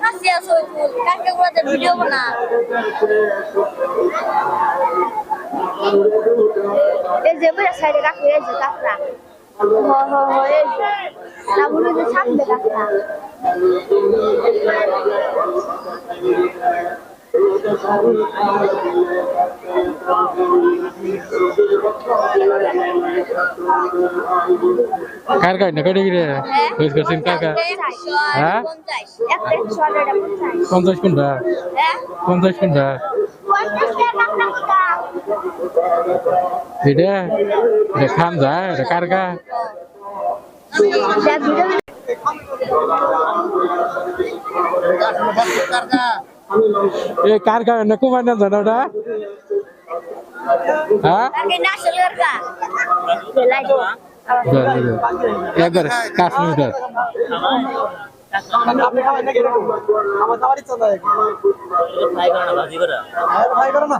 কাছে আসো কাকে গুলাতে ভিডিও বানা এই যে বড় সাইডে রাখে এই যে কাকড়া এই যে না বলে যে সামনে কাকড়া কার কার না কয়টা গিরে কইস করছেন কাকা হ্যাঁ 50 কোনটা 50 কোনটা এটা এটা খান যায় এটা কার কা এ কার কা না কুমার না জানো ওটা হ্যাঁ একবার কাশ্মীর আপনি খাবেন নাকি এরকম আমার তো আমার ইচ্ছা নাই ফ্রাই করো না ভাজি করো ফ্রাই করো না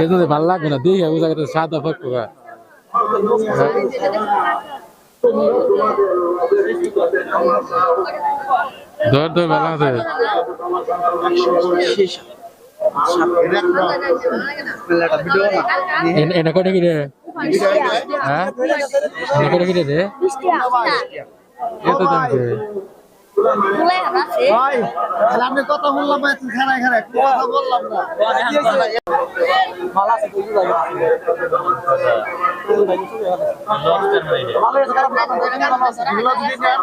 এটা ভালো লাগবে না দেখে ও জায়গাটা সাদা ফাঁক ধর ধর ভালো আছে এনে কটা কি রে হ্যাঁ এনে কটা কি রে এত দাম কে ভাই আমি কথা বললাম ভাই তুই খারাই খারাই কথা বললাম না মালা আছে কই লাগে ভালো আছে খারাপ না ভালো আছে ভালো যদি নেন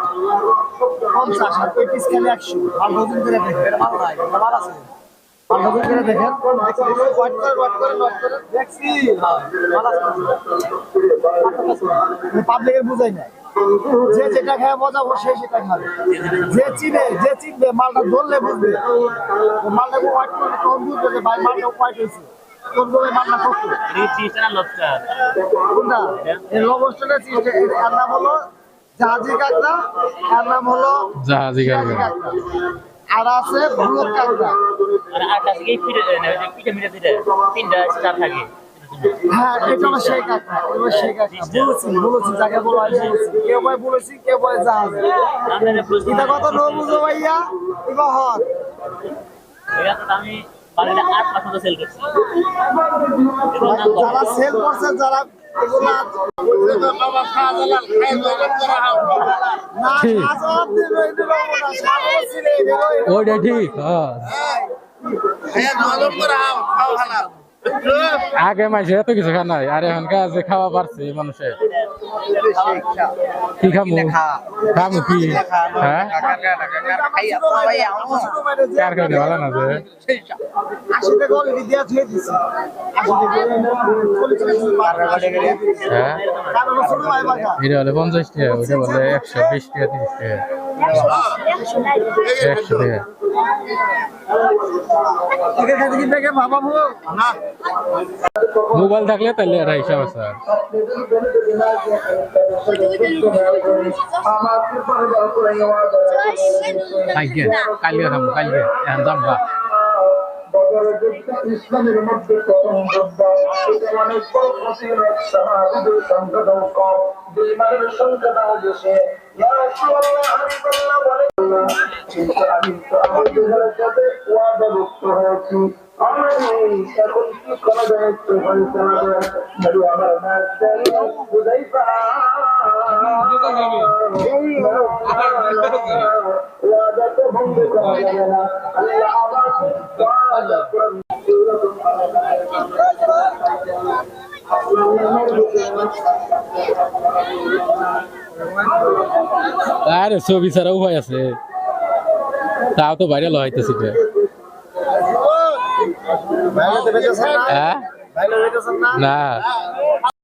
50 আর কই পিস খেলে 100 ভালো দিন করে দেখেন এটা ভালো নাই ভালো আছে ভালো দিন করে দেখেন ওয়াট করে দেখছি ভালো আছে পাবলিকের বুঝাই না যে যেটা খায় মজা বসে সেটা খাবে যে চিনবে মালটা ধরলে বুঝবে মালটা হোয়াইট করে তখন বুঝবে যে ভাই মালটা হোয়াইট হয়েছে কোন কোন মালটা কত কোনটা এই লবস্টারটা চিনবে এর নাম হলো জাহাজি কাঁকড়া এর নাম হলো জাহাজি কাঁকড়া আর আছে ব্লক কাঁকড়া আর আটা থেকে পিঠে মিঠে দিতে তিনটা স্টার থাকে হ্যাঁ এটা হলো সেই কাঁকড়া এটা সেই কাঁকড়া বলেছি যাকে বলা হয় বলেছি কেউ ভাই বলেছি কেউ বলে জাহাজ এটা কত নো বুঝো ভাইয়া এবার হক এটা তো আমি বাড়িতে 8 মাস মতো সেল করছি যারা সেল করছে যারা এগুলা বাবা খাজালাল খাই জগৎ করা হাও না খাজালাল দিল এটা না সাগর ছিল ওটা ঠিক হ্যাঁ হ্যাঁ জগৎ করা হাও খাও হালাল আগে মাসে এত কিছু খান নাই আর এখন কাজে খাওয়া পারছে মানুষে কি খামু খামু কি হ্যাঁ কার কার ভালো না যে 80 টাকা অলরেডি দিয়া থুয়ে দিছি 80 টাকা হ্যাঁ এটা হলে 50 টাকা ওটা বলে 120 টাকা 30 টাকা 100 টাকা এখানে খাতে কি দেখে বাবা না মোবাইল থাকলে তাহলে এটা হিসাব আছে কালকে খাবো কালকে এখন যাবো ইসলামের মধ্যে প্রথম এটা অনেক বড় ফজিলত সাহাবীদের সংখ্যাটাও কম বিমানের সংখ্যাটাও বেশি ইয়া রাসূলুল্লাহ হাবিবাল্লাহ বলেন আমি তো আমাদের সাথে ওয়াদাভুক্ত হয়েছি আমি এখন কি করা যায় একটু ফয়সালা দেন নবী আমার নাম দেন হুযায়ফা ওয়াদা তো ভঙ্গ করা যাবে না আল্লাহ আমাকে ওয়াদা করেন আরে ছবি ছাড়া উপায় আছে তাও তো ভাইরাল হইতেছে ভাইলে দেবেছেন হ্যাঁ ভাইলে দেবেছেন না না